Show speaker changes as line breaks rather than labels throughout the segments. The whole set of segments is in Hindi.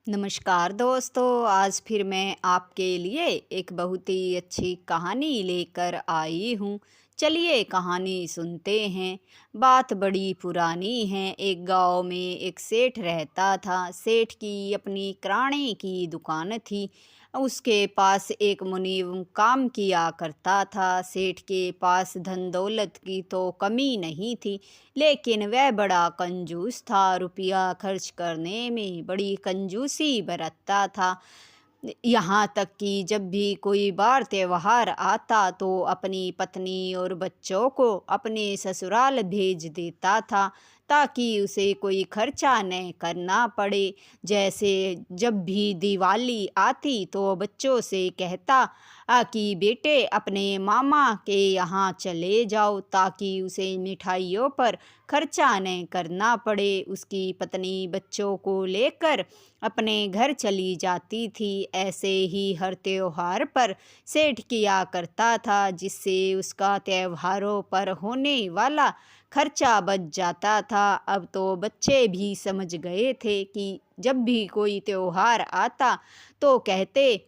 नमस्कार दोस्तों, आज फिर मैं आपके लिए एक बहुत ही अच्छी कहानी लेकर आई हूँ। चलिए कहानी सुनते हैं। बात बड़ी पुरानी है। एक गांव में एक सेठ रहता था। सेठ की अपनी किराने की दुकान थी। उसके पास एक मुनीम काम किया करता था। सेठ के पास धन दौलत की तो कमी नहीं थी, लेकिन वह बड़ा कंजूस था। रुपया खर्च करने में बड़ी कंजूसी बरतता था। यहाँ तक कि जब भी कोई बार त्योहार आता तो अपनी पत्नी और बच्चों को अपने ससुराल भेज देता था, ताकि उसे कोई खर्चा न करना पड़े। जैसे जब भी दिवाली आती तो बच्चों से कहता कि बेटे अपने मामा के यहाँ चले जाओ, ताकि उसे मिठाइयों पर खर्चा न करना पड़े। उसकी पत्नी बच्चों को लेकर अपने घर चली जाती थी। ऐसे ही हर त्योहार पर सेठ किया करता था, जिससे उसका त्योहारों पर होने वाला खर्चा बच जाता था। अब तो बच्चे भी समझ गए थे कि जब भी कोई त्योहार आता तो कहते,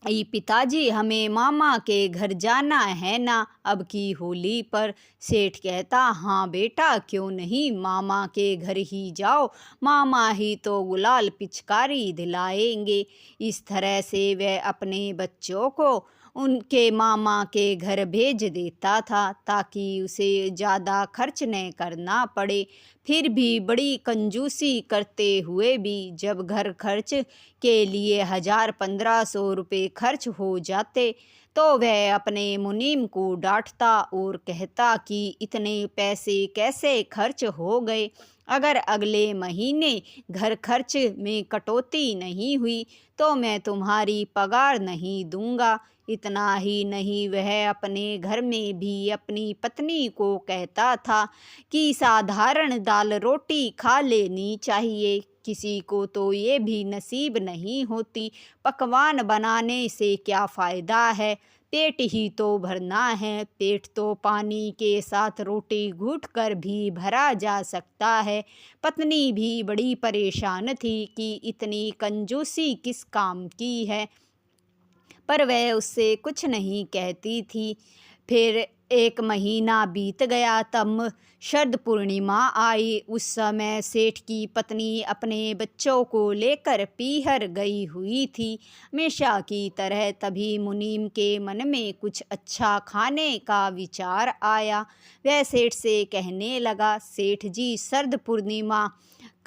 पिताजी हमें मामा के घर जाना है ना, अब की होली पर। सेठ कहता, हाँ बेटा, क्यों नहीं, मामा के घर ही जाओ, मामा ही तो गुलाल पिचकारी दिलाएंगे। इस तरह से वह अपने बच्चों को उनके मामा के घर भेज देता था, ताकि उसे ज़्यादा खर्च न करना पड़े। फिर भी बड़ी कंजूसी करते हुए भी जब घर खर्च के लिए 1000-1500 रुपये खर्च हो जाते तो वह अपने मुनीम को डांटता और कहता कि इतने पैसे कैसे खर्च हो गए। अगर अगले महीने घर खर्च में कटौती नहीं हुई तो मैं तुम्हारी पगार नहीं दूंगा। इतना ही नहीं, वह अपने घर में भी अपनी पत्नी को कहता था कि साधारण दाल रोटी खा लेनी चाहिए, किसी को तो ये भी नसीब नहीं होती। पकवान बनाने से क्या फ़ायदा है, पेट ही तो भरना है। पेट तो पानी के साथ रोटी घूट कर भी भरा जा सकता है। पत्नी भी बड़ी परेशान थी कि इतनी कंजूसी किस काम की है, पर वह उससे कुछ नहीं कहती थी। फिर एक महीना बीत गया, तब शरद पूर्णिमा आई। उस समय सेठ की पत्नी अपने बच्चों को लेकर पीहर गई हुई थी। हमेशा की तरह तभी मुनीम के मन में कुछ अच्छा खाने का विचार आया। वह सेठ से कहने लगा, सेठ जी, शरद पूर्णिमा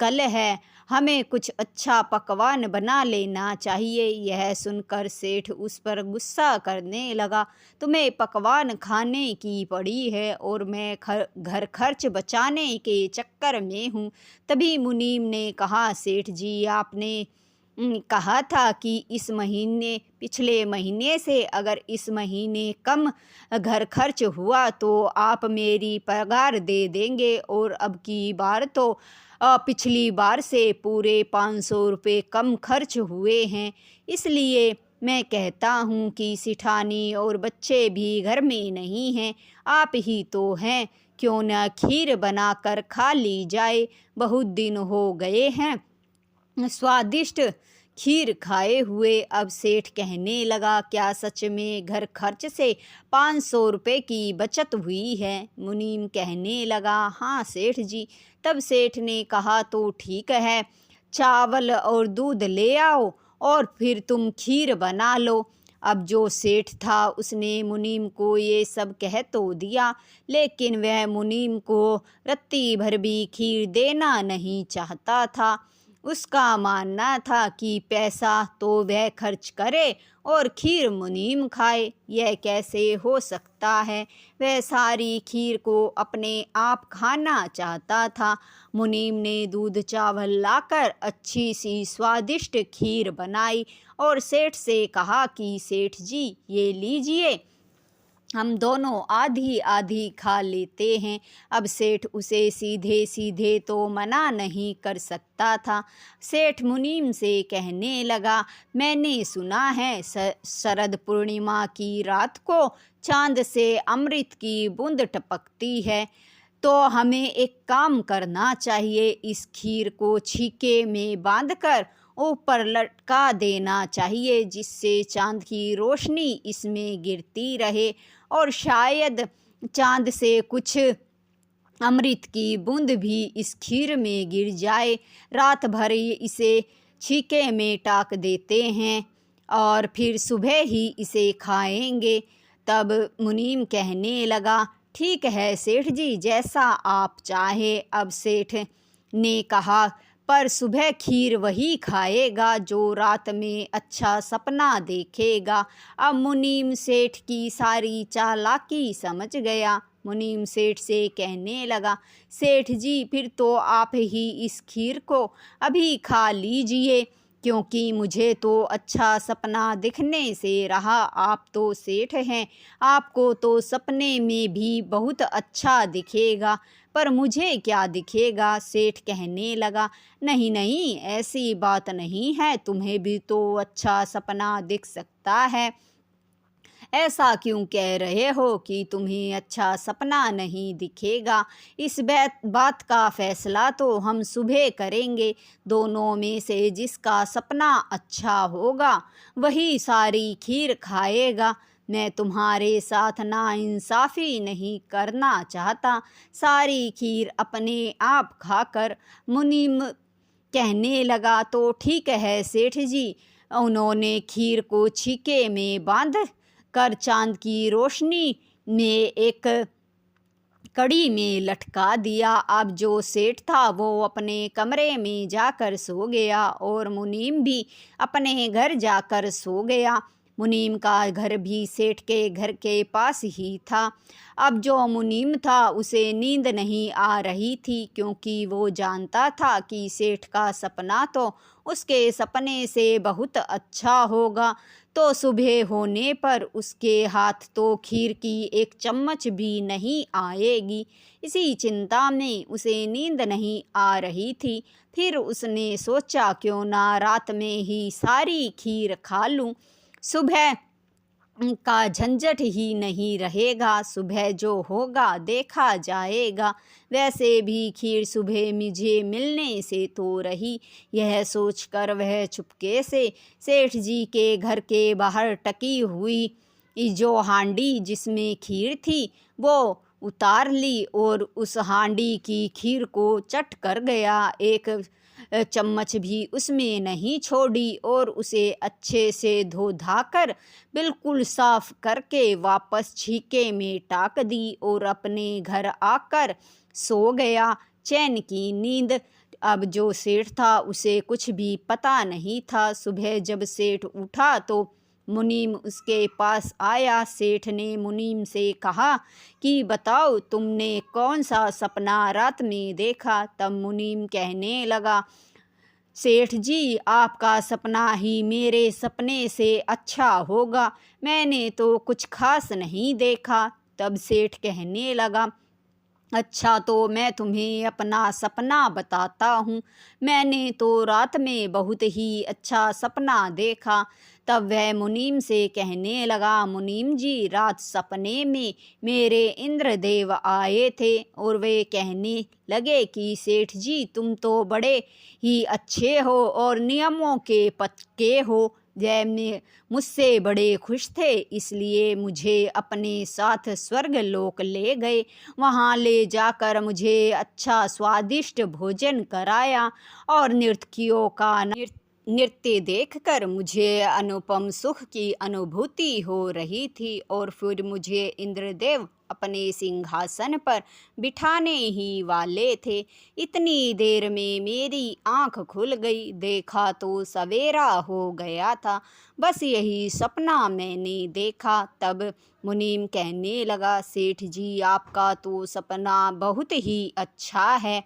कल है, हमें कुछ अच्छा पकवान बना लेना चाहिए। यह सुनकर सेठ उस पर गुस्सा करने लगा, तुम्हें पकवान खाने की पड़ी है और मैं घर खर्च बचाने के चक्कर में हूँ। तभी मुनीम ने कहा, सेठ जी, आपने कहा था कि इस महीने पिछले महीने से अगर इस महीने कम घर खर्च हुआ तो आप मेरी पगार दे देंगे, और अब की बार तो पिछली बार से पूरे 500 रुपये कम खर्च हुए हैं। इसलिए मैं कहता हूँ कि सिठानी और बच्चे भी घर में नहीं हैं, आप ही तो हैं, क्यों न खीर बनाकर खा ली जाए। बहुत दिन हो गए हैं स्वादिष्ट खीर खाए हुए। अब सेठ कहने लगा, क्या सच में घर खर्च से 500 रुपये की बचत हुई है? मुनीम कहने लगा, हाँ सेठ जी। तब सेठ ने कहा, तो ठीक है, चावल और दूध ले आओ और फिर तुम खीर बना लो। अब जो सेठ था उसने मुनीम को ये सब कह तो दिया, लेकिन वह मुनीम को रत्ती भर भी खीर देना नहीं चाहता था। उसका मानना था कि पैसा तो वह खर्च करे और खीर मुनीम खाए। यह कैसे हो सकता है? वह सारी खीर को अपने आप खाना चाहता था। मुनीम ने दूध चावल लाकर अच्छी सी स्वादिष्ट खीर बनाई और सेठ से कहा कि सेठ जी, ये लीजिए, हम दोनों आधी आधी खा लेते हैं। अब सेठ उसे सीधे सीधे तो मना नहीं कर सकता था। सेठ मुनीम से कहने लगा, मैंने सुना है शरद पूर्णिमा की रात को चांद से अमृत की बूंद टपकती है, तो हमें एक काम करना चाहिए। इस खीर को छीके में बांधकर ऊपर लटका देना चाहिए, जिससे चाँद की रोशनी इसमें गिरती रहे और शायद चाँद से कुछ अमृत की बूंद भी इस खीर में गिर जाए। रात भर इसे छीके में टाक देते हैं और फिर सुबह ही इसे खाएंगे। तब मुनीम कहने लगा, ठीक है सेठ जी, जैसा आप चाहे। अब सेठ ने कहा, पर सुबह खीर वही खाएगा जो रात में अच्छा सपना देखेगा। अब मुनीम सेठ की सारी चालाकी समझ गया। मुनीम सेठ से कहने लगा, सेठ जी फिर तो आप ही इस खीर को अभी खा लीजिए, क्योंकि मुझे तो अच्छा सपना दिखने से रहा। आप तो सेठ हैं, आपको तो सपने में भी बहुत अच्छा दिखेगा, पर मुझे क्या दिखेगा। सेठ कहने लगा, नहीं नहीं, ऐसी बात नहीं है, तुम्हें भी तो अच्छा सपना दिख सकता है। ऐसा क्यों कह रहे हो कि तुम्हें अच्छा सपना नहीं दिखेगा। इस बात का फैसला तो हम सुबह करेंगे। दोनों में से जिसका सपना अच्छा होगा वही सारी खीर खाएगा। मैं तुम्हारे साथ नाइंसाफ़ी नहीं करना चाहता। सारी खीर अपने आप खाकर मुनीम कहने लगा, तो ठीक है सेठ जी। उन्होंने खीर को छीके में बांध कर चाँद की रोशनी में एक कड़ी में लटका दिया। अब जो सेठ था वो अपने कमरे में जाकर सो गया और मुनीम भी अपने घर जाकर सो गया। मुनीम का घर भी सेठ के घर के पास ही था। अब जो मुनीम था उसे नींद नहीं आ रही थी, क्योंकि वो जानता था कि सेठ का सपना तो उसके सपने से बहुत अच्छा होगा। तो सुबह होने पर उसके हाथ तो खीर की एक चम्मच भी नहीं आएगी। इसी चिंता में उसे नींद नहीं आ रही थी। फिर उसने सोचा, क्यों ना रात में ही सारी खीर खा लूँ, सुबह का झंझट ही नहीं रहेगा। सुबह जो होगा देखा जाएगा। वैसे भी खीर सुबह मुझे मिलने से तो रही। यह सोचकर वह चुपके से सेठ जी के घर के बाहर टकी हुई जो हांडी जिसमें खीर थी वो उतार ली और उस हांडी की खीर को चट कर गया। एक चम्मच भी उसमें नहीं छोड़ी और उसे अच्छे से धो धाकर बिल्कुल साफ करके वापस छीके में टाक दी और अपने घर आकर सो गया चैन की नींद। अब जो सेठ था उसे कुछ भी पता नहीं था। सुबह जब सेठ उठा तो मुनीम उसके पास आया। सेठ ने मुनीम से कहा कि बताओ, तुमने कौन सा सपना रात में देखा। तब मुनीम कहने लगा, सेठ जी आपका सपना ही मेरे सपने से अच्छा होगा, मैंने तो कुछ खास नहीं देखा। तब सेठ कहने लगा, अच्छा तो मैं तुम्हें अपना सपना बताता हूँ। मैंने तो रात में बहुत ही अच्छा सपना देखा। तब वह मुनीम से कहने लगा, मुनीम जी रात सपने में मेरे इंद्रदेव आए थे और वे कहने लगे कि सेठ जी तुम तो बड़े ही अच्छे हो और नियमों के पक्के हो। वह मुझसे बड़े खुश थे, इसलिए मुझे अपने साथ स्वर्ग लोक ले गए। वहाँ ले जाकर मुझे अच्छा स्वादिष्ट भोजन कराया और नर्तकियों का नृत्य देखकर मुझे अनुपम सुख की अनुभूति हो रही थी और फिर मुझे इंद्रदेव अपने सिंहासन पर बिठाने ही वाले थे। इतनी देर में मेरी आंख खुल गई, देखा तो सवेरा हो गया था। बस यही सपना मैंने देखा। तब मुनीम कहने लगा, सेठ जी आपका तो सपना बहुत ही अच्छा है।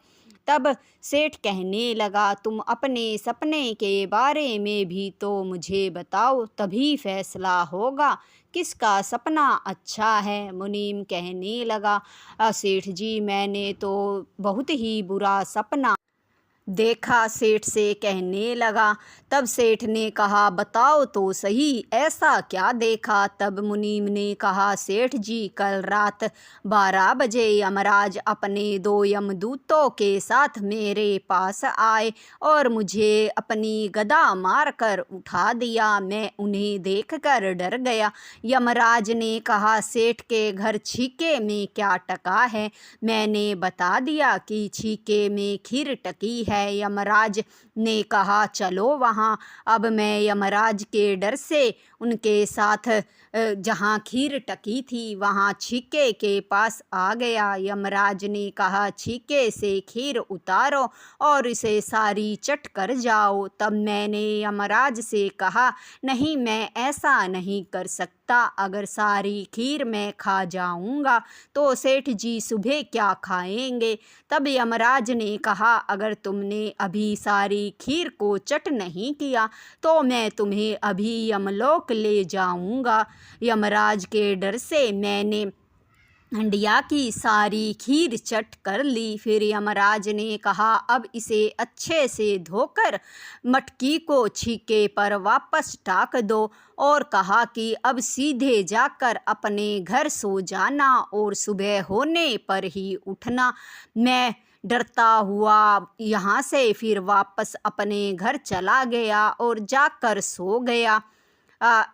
तब सेठ कहने लगा, तुम अपने सपने के बारे में भी तो मुझे बताओ, तभी फैसला होगा किसका सपना अच्छा है। मुनीम कहने लगा, सेठ जी मैंने तो बहुत ही बुरा सपना देखा सेठ से कहने लगा। तब सेठ ने कहा, बताओ तो सही, ऐसा क्या देखा। तब मुनीम ने कहा, सेठ जी, कल रात 12 बजे यमराज अपने 2 यमदूतों के साथ मेरे पास आए और मुझे अपनी गदा मारकर उठा दिया। मैं उन्हें देखकर डर गया। यमराज ने कहा, सेठ के घर छीके में क्या टका है। मैंने बता दिया कि छीके में खीर टकी है। यमराज ने कहा, चलो वहाँ। अब मैं यमराज के डर से उनके साथ जहाँ खीर टकी थी वहाँ छीके के पास आ गया। यमराज ने कहा, छीके से खीर उतारो और इसे सारी चट कर जाओ। तब मैंने यमराज से कहा, नहीं, मैं ऐसा नहीं कर सकता। अगर सारी खीर मैं खा जाऊंगा तो सेठ जी सुबह क्या खाएंगे। तब यमराज ने कहा, अगर तुमने अभी सारी खीर को चट नहीं किया तो मैं तुम्हें अभी यमलोक ले जाऊंगा। यमराज के डर से मैंने हंडिया की सारी खीर चट कर ली। फिर यमराज ने कहा, अब इसे अच्छे से धोकर मटकी को छीके पर वापस टाक दो और कहा कि अब सीधे जाकर अपने घर सो जाना और सुबह होने पर ही उठना। मैं डरता हुआ यहाँ से फिर वापस अपने घर चला गया और जाकर सो गया।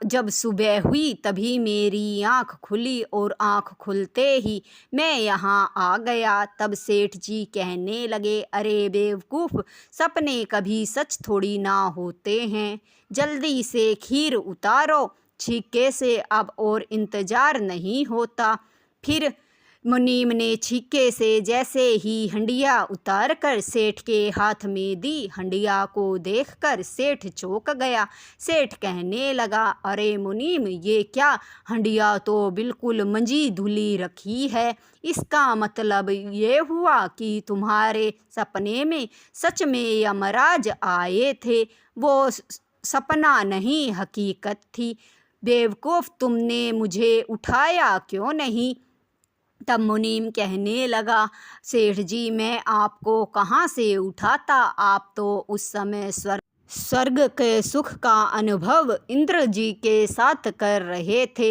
जब सुबह हुई तभी मेरी आँख खुली और आँख खुलते ही मैं यहाँ आ गया। तब सेठ जी कहने लगे, अरे बेवकूफ़, सपने कभी सच थोड़ी ना होते हैं। जल्दी से खीर उतारो, छीके से अब और इंतज़ार नहीं होता। फिर मुनीम ने छीके से जैसे ही हंडिया उतार कर सेठ के हाथ में दी, हंडिया को देखकर सेठ चौंक गया। सेठ कहने लगा, अरे मुनीम, ये क्या, हंडिया तो बिल्कुल मंजी धुली रखी है। इसका मतलब ये हुआ कि तुम्हारे सपने में सच में यमराज आए थे। वो सपना नहीं, हकीकत थी। बेवकूफ़, तुमने मुझे उठाया क्यों नहीं। तब मुनीम कहने लगा, सेठ जी, मैं आपको कहाँ से उठाता। आप तो उस समय स्वर्ग के सुख का अनुभव इंद्र जी के साथ कर रहे थे।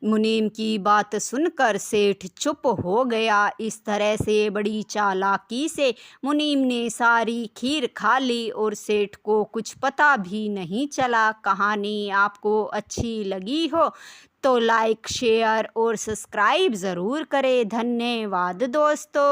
मुनीम की बात सुनकर सेठ चुप हो गया। इस तरह से बड़ी चालाकी से मुनीम ने सारी खीर खा ली और सेठ को कुछ पता भी नहीं चला। कहानी आपको अच्छी लगी हो तो लाइक, शेयर और सब्सक्राइब ज़रूर करें। धन्यवाद दोस्तों।